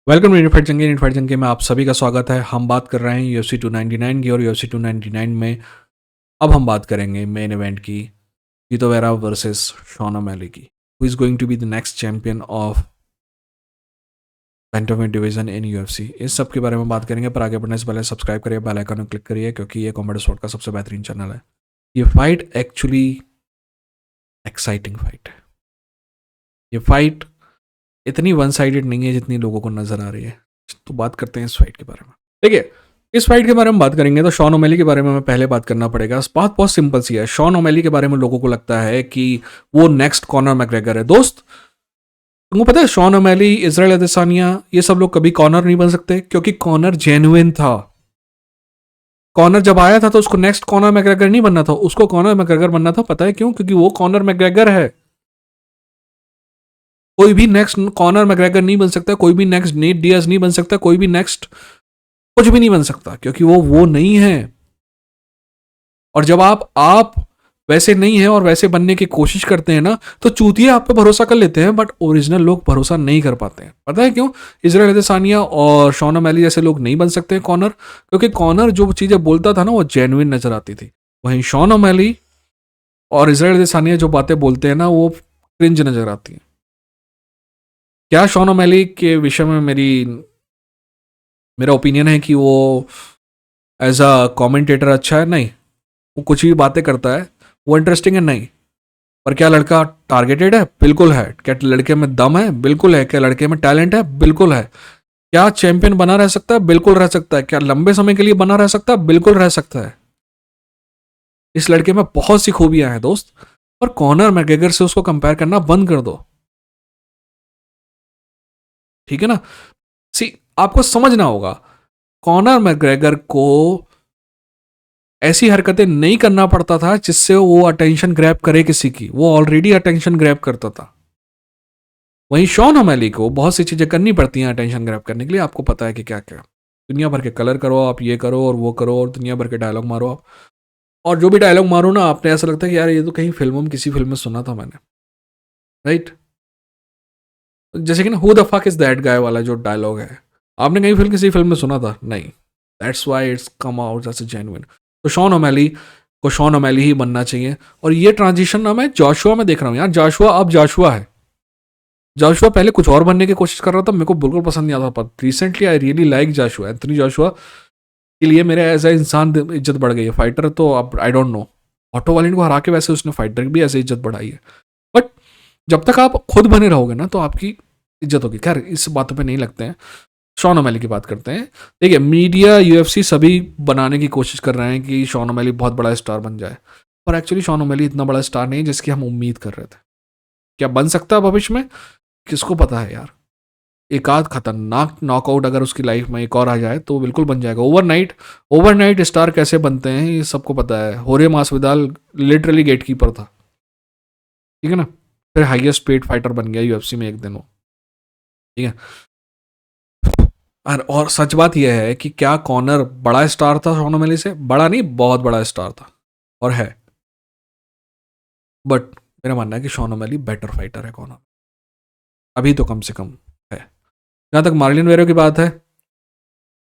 Welcome to unified जंगे में आप सभी का स्वागत है। हम बात कर रहे हैं UFC 299 की और UFC 299 में अब हम बात करेंगे मेन इवेंट की, Chito Vera versus Sean O'Malley की। Who is going to be the next champion of bantamweight division in UFC। इस सब के बारे में बात करेंगे, पर आगे बढ़ने से पहले सब्सक्राइब करिए, बेल आइकन में क्लिक करिए, क्योंकि ये कॉमेडी स्पोर्ट का सबसे बेहतरीन चैनल है। ये फाइट एक्चुअली एक्साइटिंग फाइट है। ये फाइट इतनी वन साइडेड नहीं है जितनी लोगों को नजर आ रही है। तो बात करते हैं इस फाइट के बारे में। देखिए, इस फाइट के बारे में बात करेंगे तो शॉन ओमैली के बारे में हमें पहले बात करना पड़ेगा। बात बहुत सिंपल सी है। शॉन ओमैली के बारे में लोगों को लगता है कि वो नेक्स्ट कॉनर मैकग्रेगर है। दोस्त, तुमको पता है शॉन ओमैली, इजराइल अदेसानिया, ये सब लोग कभी कॉनर नहीं बन सकते, क्योंकि कॉनर जेन्युइन था। कॉनर जब आया था तो उसको नेक्स्ट कॉनर मैकग्रेगर नहीं बनना था, उसको कॉनर मैकग्रेगर बनना था। पता है क्यों? क्योंकि वो कॉनर मैकग्रेगर है। कोई भी नेक्स्ट कॉनर मैकग्रेगर नहीं बन सकता, कोई भी नेक्स्ट नेट डियाज नहीं बन सकता, कोई भी नेक्स्ट कुछ भी नहीं बन सकता, क्योंकि वो नहीं है। और जब आप वैसे नहीं है और वैसे बनने की कोशिश करते हैं ना, तो चूतिए आप पे भरोसा कर लेते हैं, बट ओरिजिनल लोग भरोसा नहीं कर पाते हैं। पता है क्यों? इजराइल अदेसानिया और शॉन ओमैली जैसे लोग नहीं बन सकते कॉनर, क्योंकि कॉनर जो चीजें बोलता था ना, वो जेन्युइन नजर आती थी। वहीं शॉन ओमैली और इजराइल अदेसानिया जो बातें बोलते हैं ना, वो क्रिंज नजर आती है। क्या शॉन ओमैली के विषय में मेरा ओपिनियन है कि वो एज अ कमेंटेटर अच्छा है? नहीं। वो कुछ भी बातें करता है, वो इंटरेस्टिंग है? नहीं। पर क्या लड़का टारगेटेड है? बिल्कुल है। क्या लड़के में दम है? बिल्कुल है। क्या लड़के में टैलेंट है? बिल्कुल है। क्या चैंपियन बना रह सकता है? बिल्कुल रह सकता है। क्या लंबे समय के लिए बना रह सकता है? बिल्कुल रह सकता है। इस लड़के में बहुत सी खूबियां हैं दोस्त, पर कॉनर मैकग्रेगर से उसको कंपेयर करना बंद कर दो। ठीक है ना? सी, आपको समझना होगा, कॉनर मैकग्रेगर को ऐसी हरकतें नहीं करना पड़ता था जिससे वो अटेंशन ग्रैब करे किसी की। वो ऑलरेडी अटेंशन ग्रैब करता था। वहीं शॉन ओमैली को बहुत सी चीजें करनी पड़ती हैं अटेंशन ग्रैब करने के लिए। आपको पता है कि क्या क्या दुनिया भर के कलर करो, आप ये करो और वो करो, और दुनिया भर के डायलॉग मारो आप। और जो भी डायलॉग मारो ना, आपने ऐसा लगता है कि यार ये तो कहीं फिल्मों में, किसी फिल्म में सुना था मैंने। राइट? जैसे कि ना, who the fuck is that guy वाला जो डायलॉग है, आपने कहीं फिल्म, किसी फिल्म में सुना था? नहीं। That's why it's come out as a genuine. तो शॉन ओमैली को शॉन ओमैली ही बनना चाहिए। और ये ट्रांजिशन ना मैं जॉशुआ में देख रहा हूँ यार। जॉशुआ अब जॉशुआ है। जॉशुआ पहले कुछ और बनने की कोशिश कर रहा था, मेरे को बिल्कुल पसंद नहीं आता, पर recently I really like Joshua. Anthony Joshua के लिए मेरे एज ए इंसान इज्जत बढ़ गई है। फाइटर तो अब आई डोंट नो, ऑटो वालिन को हरा के वैसे उसने फाइटर की भी ऐसे इज्जत बढ़ाई है। बट जब तक आप खुद बने रहोगे ना, तो आपकी इज्जत होगी। खैर, इस बातों पे नहीं लगते हैं। शॉन ओमैली की बात करते हैं। देखिए, मीडिया, यूएफसी सभी बनाने की कोशिश कर रहे हैं कि शॉन ओमैली बहुत बड़ा स्टार बन जाए, पर एक्चुअली शॉन ओमैली इतना बड़ा स्टार नहीं है जिसकी हम उम्मीद कर रहे थे। क्या बन सकता है भविष्य में, किसको पता है यार। एक आध खतरनाक नॉकआउट अगर उसकी लाइफ में एक और आ जाए तो बिल्कुल बन जाएगा। ओवरनाइट स्टार कैसे बनते हैं ये सबको पता है। होरे मासविदाल लिटरली गेटकीपर था, ठीक है ना? फिर हाईएस्ट पेड फाइटर बन गया यूएफसी में एक दिन वो। ठीक है। और सच बात यह है कि क्या कॉनर बड़ा स्टार था शॉन ओमैली से? बड़ा नहीं, बहुत बड़ा स्टार था और है। बट मेरा मानना है कि शॉन ओमैली बेटर फाइटर है कॉनर, अभी तो कम से कम है। जहां तक मार्लिन वेरो की बात है,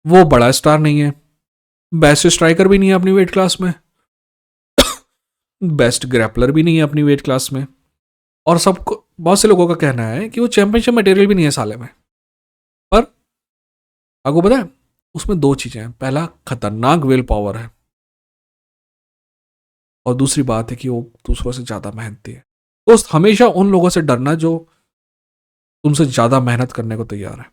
वो बड़ा स्टार नहीं है, बेस्ट स्ट्राइकर भी नहीं है अपनी वेट क्लास में, बेस्ट ग्रैपलर भी नहीं है अपनी वेट क्लास में, और सबको, बहुत से लोगों का कहना है कि वो चैंपियनशिप मटेरियल भी नहीं है साले में। पर आपको पता है, उसमें दो चीजें हैं। पहला, खतरनाक विल पावर है, और दूसरी बात है कि वो दूसरों से ज्यादा मेहनती है। दोस्त, हमेशा उन लोगों से डरना जो तुमसे ज्यादा मेहनत करने को तैयार है।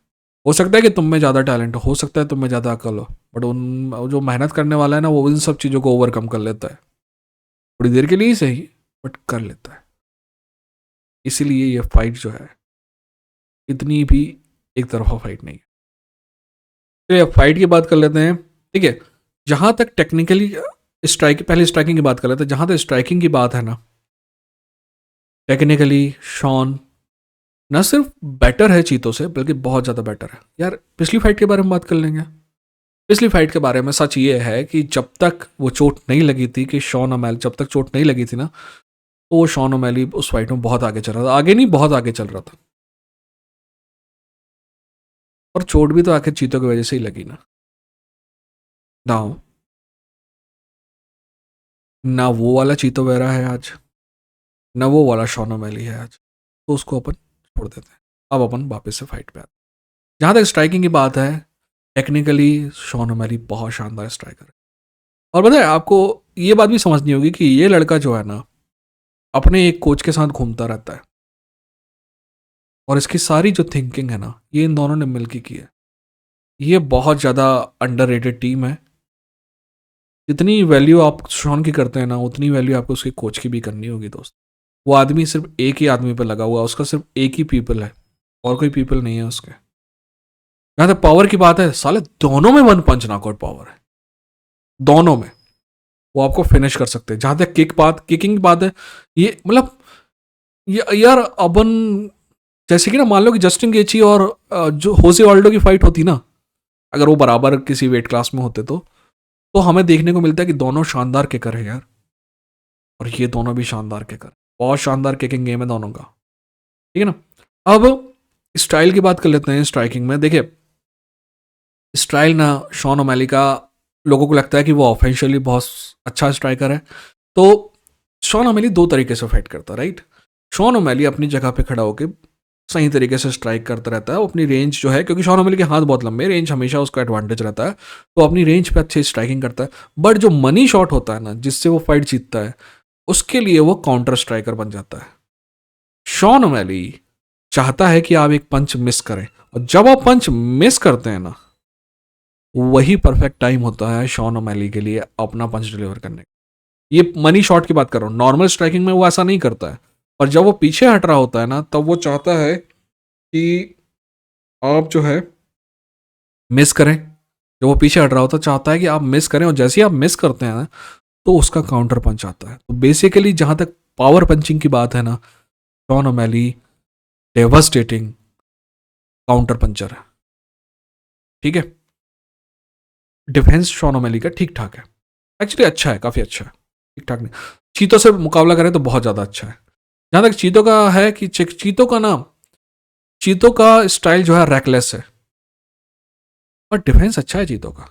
हो सकता है कि तुम में ज्यादा टैलेंट हो सकता है तुम में ज्यादा अकल हो, बट उन जो मेहनत करने वाला है ना, वो इन सब चीजों को ओवरकम कर लेता है। थोड़ी देर के लिए ही सही, बट कर लेता है। इसीलिए ये फाइट जो है, इतनी भी एक तरफा फाइट नहीं है। चलिए अब फाइट की बात कर लेते हैं। ठीक है, जहां तक टेक्निकली स्ट्राइक, पहले स्ट्राइकिंग की बात कर लेते हैं। जहां तक स्ट्राइकिंग की बात है ना, टेक्निकली शॉन न सिर्फ बेटर है चीतों से, बल्कि बहुत ज़्यादा बेटर है। यार, पिछली फाइट के बारे में बात कर लेंगे। पिछली फाइट के बारे में सच ये है कि जब तक वो चोट नहीं लगी थी, कि शॉन ओमैली, जब तक चोट नहीं लगी थी ना, तो वो शॉन ओमैली उस फाइट में बहुत आगे चल रहा था। आगे नहीं, बहुत आगे चल रहा था। और चोट भी तो आखिर चीतों की वजह से ही लगी ना। दाओ ना वो वाला चीतो वेरा है आज, ना वो वाला शॉन ओमेली है आज, तो उसको अपन छोड़ देते हैं। अब अपन वापस से फाइट पे आते हैं। जहाँ तक स्ट्राइकिंग की बात है, टेक्निकली शॉन ओमेली बहुत शानदार स्ट्राइकर है। और बताए आपको, ये बात भी समझनी होगी कि ये लड़का जो है ना, अपने एक कोच के साथ घूमता रहता है, और इसकी सारी जो थिंकिंग है ना, ये इन दोनों ने मिलकर की है। ये बहुत ज़्यादा अंडररेटेड टीम है। जितनी वैल्यू आप शॉन की करते हैं ना, उतनी वैल्यू आपको उसके कोच की भी करनी होगी दोस्त। वो आदमी सिर्फ एक ही आदमी पर लगा हुआ है, उसका सिर्फ एक ही पीपल है, और कोई पीपल नहीं है उसके। जहाँ तक पावर की बात है, साले दोनों में वन पंच नॉकआउट पावर है, दोनों में। वो आपको फिनिश कर सकते हैं। जहाँ तक किकिंग की बात है, ये मतलब यार अपन, जैसे कि ना मान लो कि जस्टिन गेची और जो होसे ऑल्डो की फाइट होती ना, अगर वो बराबर किसी वेट क्लास में होते तो हमें देखने को मिलता है कि दोनों शानदार किकर है यार। और ये दोनों भी शानदार किकर, बहुत शानदार किकिंग गेम है दोनों का। ठीक है ना। अब स्टाइल की बात कर लेते हैं। स्ट्राइकिंग में देखिए, स्टाइल ना शॉन ओमैली का, लोगों को लगता है कि वो ऑफेंशियली बहुत अच्छा स्ट्राइकर है। तो शॉन ओमैली दो तरीके से फाइट करता है, राइट। शॉन ओमैली अपनी जगह पे खड़ा होकर सही तरीके से स्ट्राइक करता रहता है। वो अपनी रेंज जो है, क्योंकि शॉन ओमैली के हाथ बहुत लंबे, रेंज हमेशा उसका एडवांटेज रहता है, तो अपनी रेंज पे अच्छी स्ट्राइकिंग करता है। बट जो मनी शॉट होता है ना, जिससे वो फाइट जीतता है, उसके लिए वो काउंटर स्ट्राइकर बन जाता है। शॉन ओमैली चाहता है कि आप एक पंच मिस करें, और जब आप पंच मिस करते हैं ना, वही परफेक्ट टाइम होता है शॉन ओमैली के लिए अपना पंच डिलीवर करने का। ये मनी शॉट की बात कर रहा हूँ, नॉर्मल स्ट्राइकिंग में वो ऐसा नहीं करता है। और जब वो पीछे हट रहा होता है ना, तब वो चाहता है कि आप जो है मिस करें। जब वो पीछे हट रहा होता है, चाहता है कि आप मिस करें, और जैसे ही आप मिस करते हैं ना, तो उसका काउंटर पंच आता है। तो बेसिकली जहां तक पावर पंचिंग की बात है ना, Shawn O'Malley devastating counter puncture है। ठीक है। डिफेंस शॉन ओमैली का ठीक ठाक है, एक्चुअली अच्छा है, काफ़ी अच्छा है, ठीक ठाक नहीं। चीतों से मुकाबला करें तो बहुत ज़्यादा अच्छा है। जहाँ तक चीतों का है कि चीतों का नाम, चीतों का स्टाइल जो है रैकलेस है, और डिफेंस अच्छा है चीतों का।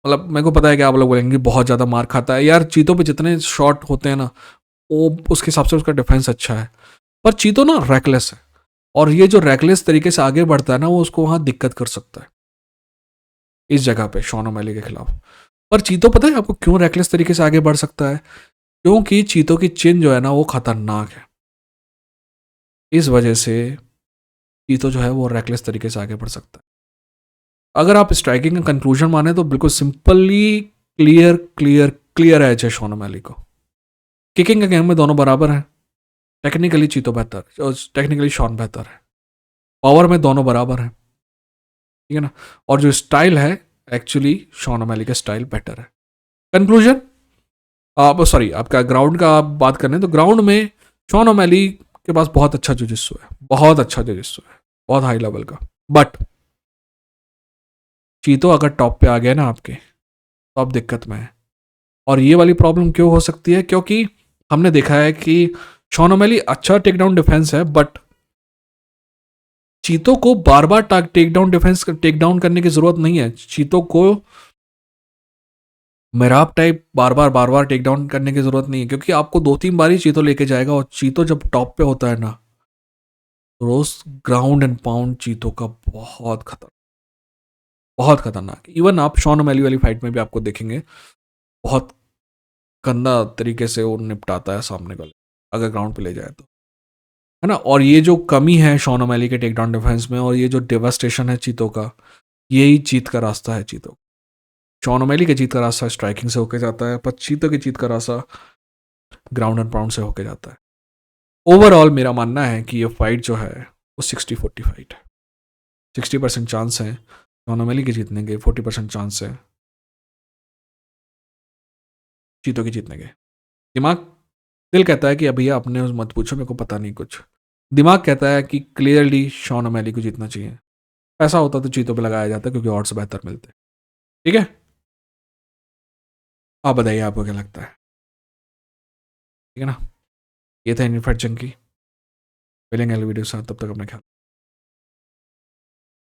मतलब मेरे को पता है कि आप लोग बोलेंगे बहुत ज़्यादा मार खाता है यार। चीतों पे जितने शॉट होते हैं ना, वो उसके हिसाब से उसका डिफेंस अच्छा है। पर चीतो ना रैकलेस है, और ये जो रैकलेस तरीके से आगे बढ़ता है ना, वो उसको वहाँ दिक्कत कर सकता है इस जगह पे शॉन ओमैली के खिलाफ। पर चीतो पता है आपको क्यों रैकलेस तरीके से आगे बढ़ सकता है? क्योंकि चीतो की चिन जो है ना, वो खतरनाक है। इस वजह से चीतो जो है वो रैकलेस तरीके से आगे बढ़ सकता है। अगर आप स्ट्राइकिंग का कंक्लूजन माने तो बिल्कुल simply clear clear clear as है शॉन ओमैली को। किकिंग के गेम में दोनों बराबर हैं। टेक्निकली चीतो बेहतर और टेक्निकली शॉन बेहतर है। पावर में दोनों बराबर हैं, ठीक है ना। और जो स्टाइल है, एक्चुअली शॉन ओमैली का स्टाइल बेटर है। कंक्लूजन, आप सॉरी आपका ग्राउंड का आप बात कर रहे हैं, तो ग्राउंड में शॉन ओमैली के पास बहुत अच्छा जुजित्सु है, बहुत अच्छा जुजित्सु है, बहुत हाई लेवल का। बट चीतो अगर टॉप पे आ गया ना आपके, तो आप दिक्कत में है। और ये वाली प्रॉब्लम क्यों हो सकती है? क्योंकि हमने देखा है कि शॉन ओमैली अच्छा टेक डाउन डिफेंस है, बट चीतो को बार बार टेक डाउन करने की जरूरत नहीं है। चीतो को मेराब टाइप बार बार टेक डाउन करने की जरूरत नहीं है, क्योंकि आपको दो तीन बार ही चीतो लेके जाएगा। और चीतो जब टॉप पे होता है ना, रोज ग्राउंड एंड पाउंड चीतो का बहुत खतरनाक। इवन आप शॉन ओमैली वाली फाइट में भी आपको देखेंगे, बहुत गंदा तरीके से वो निपटाता है सामने वाले, अगर ग्राउंड पे ले जाए तो, है ना। और ये जो कमी है शॉन ओमैली के टेक डाउन डिफेंस में, और ये जो डेवास्टेशन है चीतों का, यही जीत का रास्ता है चीतों। शॉन ओमैली के जीत का रास्ता स्ट्राइकिंग से होके जाता है, पर चीतों की जीत का रास्ता ग्राउंड एंड पाउंड से होके जाता है। ओवरऑल मेरा मानना है कि ये फाइट जो है वो 60-40 फाइट है। 60% चांस है शॉन ओमैली के जीतने के, 40% चांस है चीतों के जीतने के। दिमाग, दिल कहता है कि अभी आपने मत पूछो, मेरे को पता नहीं कुछ। दिमाग कहता है कि क्लियरली शॉन ओमैली को जीतना चाहिए। ऐसा होता तो चीतों पे लगाया जाता, क्योंकि ऑड्स बेहतर मिलते। ठीक है, आप बताइए आपको क्या लगता है? ठीक है ना। ये था इनफैक्ट जंग की। मिलेंगे अगले वीडियो के साथ, तब तक अपना ख्याल।